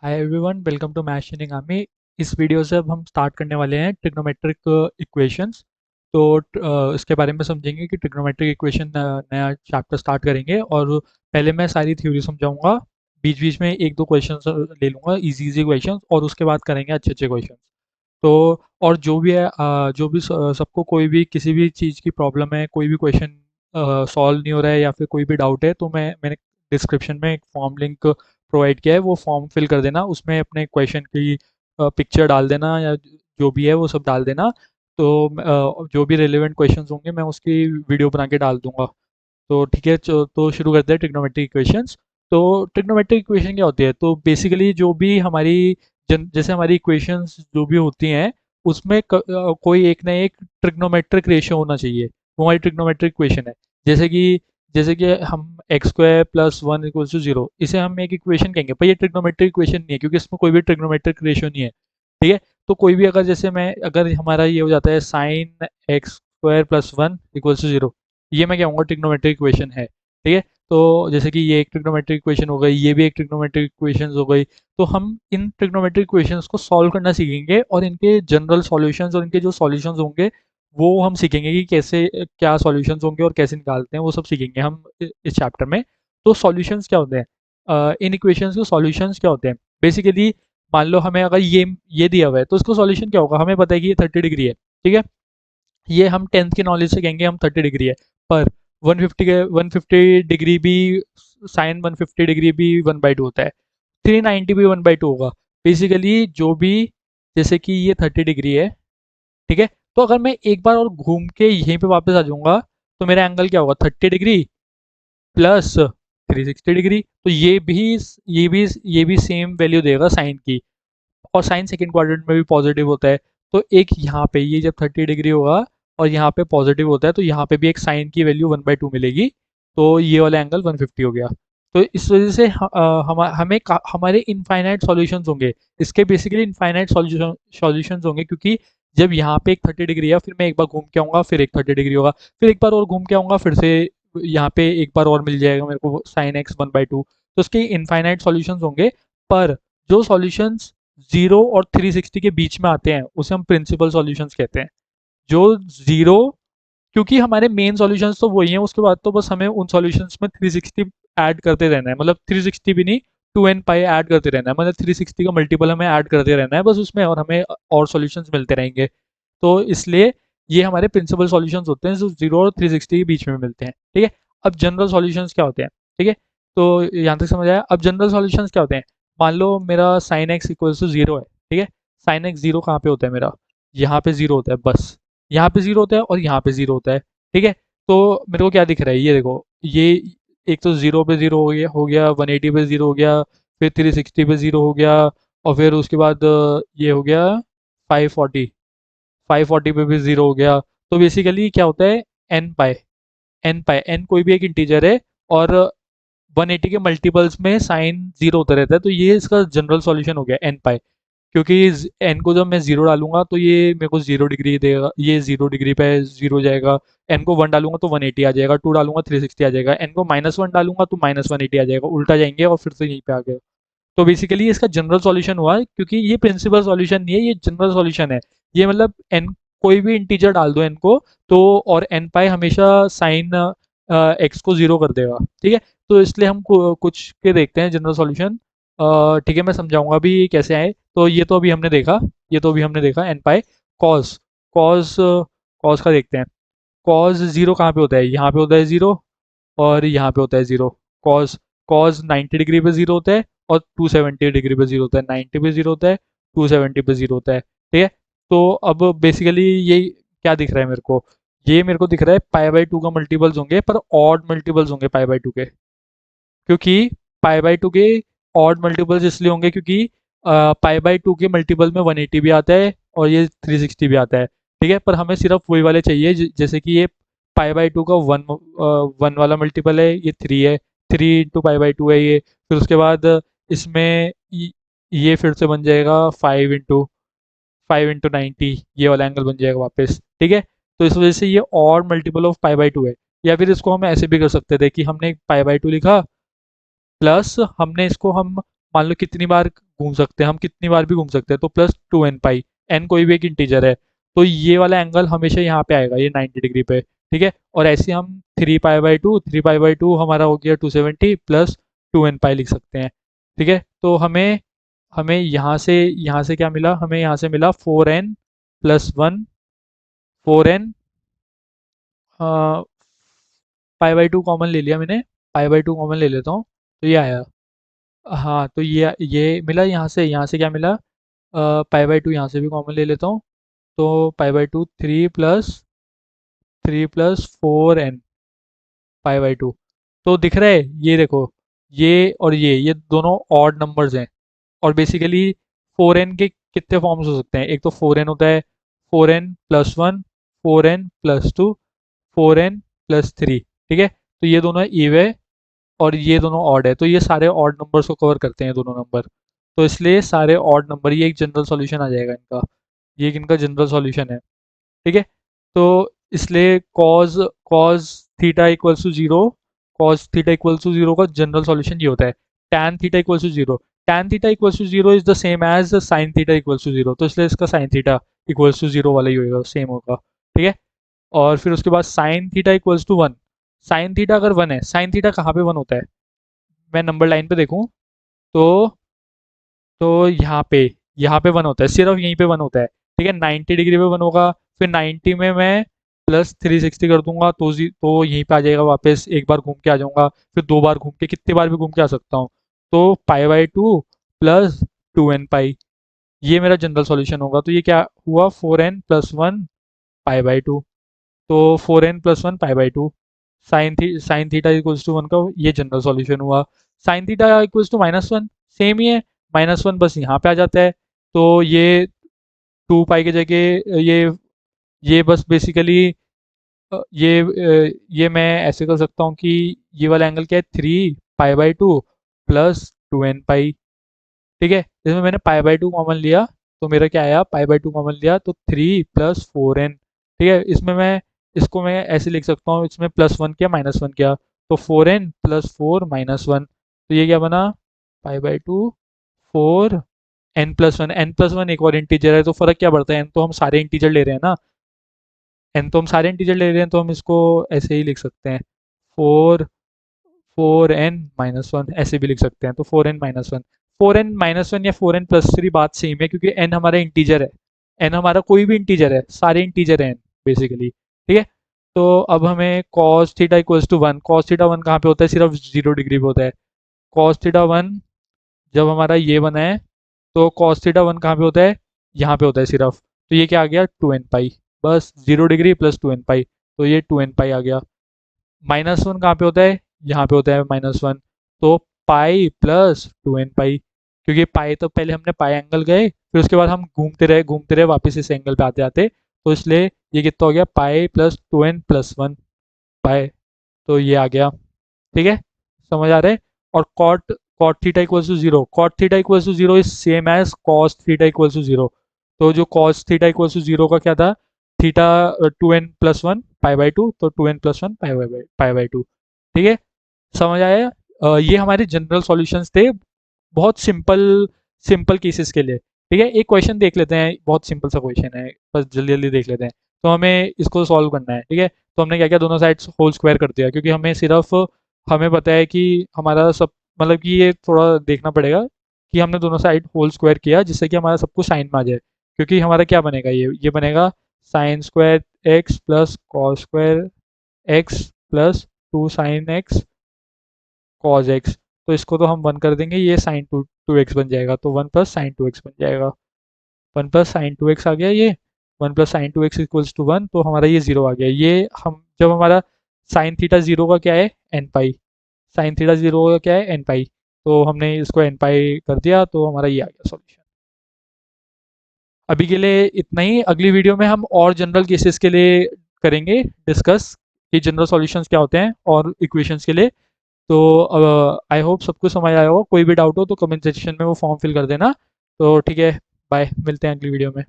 Hi everyone, welcome to math sharing army. इस video से अब हम स्टार्ट करने वाले हैं ट्रिग्नोमेट्रिक इक्वेशंस। तो इसके बारे में समझेंगे कि ट्रिग्नोमेट्रिक इक्वेशन नया चैप्टर स्टार्ट करेंगे। और पहले मैं सारी थ्योरी समझाऊंगा, बीच बीच में एक दो क्वेश्चंस ले लूंगा, इजी इजी क्वेश्चंस, और उसके बाद करेंगे अच्छे अच्छे क्वेश्चंस। तो और जो भी है जो भी सबको कोई भी किसी भी चीज़ की प्रॉब्लम है, कोई भी क्वेश्चन सॉल्व नहीं हो रहा है या फिर कोई भी डाउट है, तो मैंने डिस्क्रिप्शन में एक फॉर्म लिंक प्रोवाइड किया है, वो फॉर्म फिल कर देना, उसमें अपने क्वेश्चन की पिक्चर डाल देना या जो भी है वो सब डाल देना। तो जो भी रिलेवेंट क्वेश्चंस होंगे मैं उसकी वीडियो बना के डाल दूंगा। तो ठीक है, तो शुरू करते हैं ट्रिग्नोमेट्रिक इक्वेशंस। तो ट्रिग्नोमेट्रिक इक्वेशन क्या होती है? तो बेसिकली जो भी हमारी जैसे हमारी इक्वेशंस जो भी होती हैं, उसमें कोई एक ना एक ट्रिग्नोमेट्रिक रेशियो होना चाहिए, वो हमारी ट्रिग्नोमेट्रिक इक्वेशन है। जैसे कि हम x square plus one equal to zero, इसे हम एक इक्वेशन कहेंगे, पर ये ट्रिग्नोमेट्रिक इक्वेशन नहीं है क्योंकि इसमें कोई भी ट्रिग्नोमेट्रिक रेशियो नहीं है। ठीक है, तो कोई भी अगर जैसे मैं अगर हमारा ये हो जाता है sine x square plus one equal to zero, ये मैं कहूँगा ट्रिग्नोमेट्रिक इक्वेशन है। ठीक है, तो जैसे कि ये एक ट्रिग्नोमेट्रिक इक्वेशन हो गई, ये भी एक ट्रिग्नोमेट्रिक इक्वेशन हो गई। तो हम इन ट्रिग्नोमेट्रिक इक्वेशंस को सॉल्व करना सीखेंगे और इनके जनरल सॉल्यूशंस और इनके जो सॉल्यूशंस होंगे वो हम सीखेंगे कि कैसे क्या सॉल्यूशंस होंगे और कैसे निकालते हैं, वो सब सीखेंगे हम इस चैप्टर में। तो सॉल्यूशंस क्या होते हैं? इन इक्वेशंस के सॉल्यूशंस क्या होते हैं? बेसिकली मान लो हमें अगर ये दिया हुआ है तो उसका सॉल्यूशन क्या होगा? हमें पता है कि ये 30 डिग्री है। ठीक है, ये हम टेंथ के नॉलेज से कहेंगे हम 30 डिग्री है। पर 150 डिग्री भी, साइन 150 डिग्री भी 1/2 होता है, 390 भी 1/2 होगा। बेसिकली जो भी, जैसे कि ये 30 डिग्री है, ठीक है, तो अगर मैं एक बार और घूम के यहीं पे वापस आ जाऊंगा तो मेरा एंगल क्या होगा? 30 डिग्री प्लस 360 डिग्री। तो ये भी सेम वैल्यू देगा साइन की। और साइन सेकंड क्वाड्रेंट में भी पॉजिटिव होता है। तो एक यहाँ पे ये जब 30 डिग्री होगा और यहाँ पे पॉजिटिव होता है, तो यहाँ पे भी एक साइन की वैल्यू 1/2 मिलेगी। तो ये वाला एंगल 150 हो गया। तो इस वजह से हमारे इनफाइनाइट सॉल्यूशंस होंगे। इसके बेसिकली इनफाइनाइट सॉल्यूशंस होंगे, क्योंकि जब यहाँ पे एक 30 डिग्री है, फिर मैं एक बार घूम के आऊँगा, फिर एक 30 डिग्री होगा, फिर एक बार और घूम के आऊँगा, फिर से यहाँ पे एक बार और मिल जाएगा मेरे को साइन एक्स 1/2। तो उसके इनफाइनाइट सॉल्यूशंस होंगे। पर जो सॉल्यूशंस 0 और 360 के बीच में आते हैं उसे हम प्रिंसिपल सॉल्यूशंस कहते हैं। जो जीरो, क्योंकि हमारे मेन सॉल्यूशंस तो वही हैं, उसके बाद तो बस हमें उन सॉल्यूशंस में 360 ऐड करते रहना है, मतलब 360 भी नहीं, 2n पाई ऐड करते रहना है, मतलब 360 का मल्टीपल हमें ऐड करते रहना है बस उसमें, और हमें और सॉल्यूशंस मिलते रहेंगे। तो इसलिए ये हमारे प्रिंसिपल सॉल्यूशंस होते हैं जो 0 और 360 के बीच में मिलते हैं। ठीक है, अब जनरल सॉल्यूशंस क्या होते हैं? ठीक है, तो यहाँ तक समझ आया। अब जनरल सॉल्यूशंस क्या होते हैं? मान लो मेरा sine x equal to zero है। ठीक है, साइन एक्स जीरो कहाँ पे होता है मेरा? यहाँ पे जीरो होता है बस। यहाँ पे जीरो होता है और यहाँ पे जीरो होता है। ठीक है, तो मेरे को क्या दिख रहा है? ये देखो, ये एक तो जीरो पे जीरो हो गया 180 पे जीरो हो गया, फिर 360 पे जीरो हो गया, और फिर उसके बाद ये हो गया 540, 540 पे भी जीरो हो गया। तो बेसिकली क्या होता है? एन पाई एन कोई भी एक इंटीजर है, और 180 के मल्टीपल्स में साइन जीरो होता रहता है, तो ये इसका जनरल सॉल्यूशन हो गया एन पाई। क्योंकि एन को जब मैं जीरो डालूंगा तो ये मेरे को 0 डिग्री देगा, ये 0 डिग्री पे जीरो हो जाएगा। एन को वन डालूंगा तो 180 आ जाएगा, टू डालूंगा 360 आ जाएगा, एन को -1 डालूंगा तो -180 आ जाएगा, उल्टा जाएंगे और फिर से यहीं पे आ गए। तो बेसिकली इसका जनरल सॉल्यूशन हुआ, क्योंकि ये प्रिंसिपल सॉल्यूशन नहीं है, ये जनरल सॉल्यूशन है। ये मतलब एन, कोई भी इंटीजर डाल दो एन को, तो और एन पाई हमेशा साइन एक्स को जीरो कर देगा। ठीक है, तो इसलिए हम कुछ के देखते हैं जनरल सॉल्यूशन। ठीक है, मैं समझाऊंगा अभी ये कैसे आए। तो ये तो अभी हमने देखा n pi cos, cos cos का देखते हैं। कॉस जीरो कहाँ पे होता है? यहाँ पे होता है जीरो, और यहाँ पे होता है जीरो। कॉस कॉस 90 डिग्री पे जीरो होता है, और 270 डिग्री पे जीरो होता है। 90 पे जीरो होता है, 270 पे जीरो होता है। ठीक है, तो अब बेसिकली ये क्या दिख रहा है मेरे को? ये मेरे को दिख रहा है पाई/2 का मल्टीपल्स होंगे, पर ऑड मल्टीपल्स होंगे पाई/2 के। क्योंकि पाई/2 के ऑड मल्टीपल्स इसलिए होंगे क्योंकि पाई/2 के मल्टीपल में 180 भी आता है और ये 360 भी आता है। ठीक है, पर हमें सिर्फ वही वाले चाहिए, जैसे कि ये पाई/2 का वन, वन वाला मल्टीपल है, ये थ्री है, 3 इंटू पाई/2 है ये। फिर उसके बाद इसमें ये फिर से बन जाएगा 5 इंटू 90, ये वाला एंगल बन जाएगा वापस। ठीक है, तो इस वजह से ये और मल्टीपल ऑफ पाई/2 है। या फिर इसको हम ऐसे भी कर सकते थे कि हमने पाई/2 लिखा, प्लस हमने इसको हम मान लो कितनी बार घूम सकते हैं, हम कितनी बार भी घूम सकते हैं, तो प्लस 2n पाई, एन कोई भी एक इंटीजर है, तो ये वाला एंगल हमेशा यहाँ पे आएगा, ये 90 डिग्री पे, ठीक है। और ऐसे हम 3 पाई बाई टू हमारा हो गया 270 प्लस 2n पाई लिख सकते हैं, ठीक है। तो हमें हमें यहाँ से क्या मिला, हमें यहाँ से मिला 4n+1, 4n pi by two common ले लिया मैंने, पाई बाई टू कॉमन ले लेता हूँ, तो ये आया। हाँ, तो ये मिला, यहाँ से क्या मिला, पाई बाई टू यहाँ से भी कॉमन ले लेता हूँ, तो पाई by to 3+4n pi by two. तो दिख रहा है, ये देखो, ये और ये दोनों ऑड नंबर्स हैं, और बेसिकली 4n के कितने फॉर्म्स हो सकते हैं, एक तो 4n होता है, 4n+1, 4n+2, 4n+3, ठीक है। तो ये दोनों ईव है और ये दोनों ऑड है, तो ये सारे ऑड नंबर्स को कवर करते हैं दोनों नंबर, तो इसलिए सारे ऑड नंबर, ये एक जनरल सॉल्यूशन आ जाएगा इनका, ये एक इनका जनरल सॉल्यूशन है, ठीक है। तो इसलिए cos cos theta equals to zero, cos theta equals to zero का जनरल सॉल्यूशन ये होता है। Tan theta equals to zero, tan theta equals to zero is the same as sine theta equals to zero, तो इसलिए इसका sine theta equals to zero वाला ही होगा, सेम होगा, ठीक है। और फिर उसके बाद sine theta equals to one, sine theta अगर वन है, साइन थीटा कहाँ पे वन होता है, मैं नंबर लाइन पे देखूँ, तो यहाँ पे वन होता है, सिर्फ यहीं पे वन होता है, ठीक है। 90 डिग्री पे वन होगा, फिर 90 में मैं +360 कर दूंगा, तो यहीं पे आ जाएगा वापस, एक बार घूम के आ जाऊंगा, फिर दो बार घूम के, कितनी बार भी घूम के आ सकता हूँ, तो पाई बाई टू+2n पाई, ये मेरा जनरल सॉल्यूशन होगा। तो ये क्या हुआ, 4n+1 पाई बाई टू, तो 4n+1 pi by two, sine theta equals to one का ये जनरल सॉल्यूशन हुआ। Sine theta equals to -1, same ही है, -1 बस यहाँ पे आ जाता है, तो ये 2 पाई की जगह ये बस बेसिकली ये मैं ऐसे कर सकता हूँ कि ये वाला एंगल क्या है, 3 पाई बाई टू+2n पाई, ठीक है। इसमें मैंने पाई बाई टू कॉमन लिया, तो मेरा क्या आया, पाई बाई टू कॉमन लिया तो 3+4n, ठीक है। इसमें मैं इसको मैं ऐसे लिख सकता हूँ, इसमें +1 किया -1 किया, तो 4n+4 -1, तो ये क्या बना, पाई बाई टू 4n+1, n+1 एक और इंटीजर है, तो फर्क क्या पड़ता है, n तो हम सारे इंटीजर ले रहे हैं ना, n तो हम सारे इंटीजर ले रहे हैं, तो हम इसको ऐसे ही लिख सकते हैं, 4n-1 ऐसे भी लिख सकते हैं, तो 4n-1, 4n-1 या 4n+3 बात सेम है, क्योंकि n हमारा इंटीजर है, n हमारा कोई भी इंटीजर है, सारे इंटीजर हैं बेसिकली, ठीक है। तो अब हमें cos theta equals to one, cos theta one कहाँ पे होता है, सिर्फ 0 डिग्री पे होता है, cos थीटा वन जब हमारा ये बना है, तो cos थीटा वन कहाँ पे होता है, यहाँ पे होता है सिर्फ, तो ये क्या आ गया, 2n पाई, बस 0 डिग्री प्लस 2n पाई, तो ये 2n पाई आ गया। -1 कहाँ पे होता है, यहाँ पे होता है -1, तो पाई+2n पाई, क्योंकि पाई तो पहले हमने पाई एंगल गए, फिर उसके बाद हम घूमते रहे वापस इस एंगल पे आते आते, तो इसलिए ये कितना हो गया, पाई+2n+1 पाई, तो ये आ गया, ठीक है, समझ आ रहा है। और cot theta equals to zero, cot theta equals to zero is same as cos theta equals to zero, तो जो cos theta equals to zero का क्या था, theta 2n+1 pi by two, तो 2n+1 पाई बाई टू, ठीक है, समझ आया। ये हमारे जनरल सॉल्यूशंस थे, बहुत सिंपल सिंपल केसेस के लिए, ठीक है। एक क्वेश्चन देख लेते हैं, बहुत सिंपल सा क्वेश्चन है, बस जल्दी जल्दी देख लेते हैं। तो हमें इसको सॉल्व करना है, ठीक है। तो हमने क्या किया, दोनों साइड्स होल स्क्वायर कर दिया, क्योंकि हमें पता है कि हमारा सब, मतलब कि ये थोड़ा देखना पड़ेगा कि हमने दोनों साइड होल स्क्वायर किया, जिससे कि हमारा सब कुछ साइन में आ जाए, क्योंकि हमारा क्या बनेगा, ये बनेगा sine square x plus cos square x plus 2 sin x cos x, तो इसको तो हम वन कर देंगे, ये साइन टू एक्स बन जाएगा, तो 1+sin2x बन जाएगा, 1+sin2x आ गया, ये 1+sin2x इक्वल्स टू वन, तो हमारा ये जीरो आ गया, ये हम जब हमारा साइन थीटा जीरो का क्या है, एन पाई, साइन थीटा जीरो का क्या है, एन पाई, तो हमने इसको एन पाई कर दिया, तो हमारा ये आ गया सॉल्यूशन। अभी के लिए इतना ही, अगली वीडियो में हम और जनरल केसेस के लिए करेंगे डिस्कस कि जनरल सॉल्यूशंस क्या होते हैं और इक्वेशंस के लिए। तो आई होप सबको समझ आया हो, कोई भी डाउट हो तो कमेंट सेक्शन में वो फॉर्म फिल कर देना। तो ठीक है, बाय, मिलते हैं अगली वीडियो में।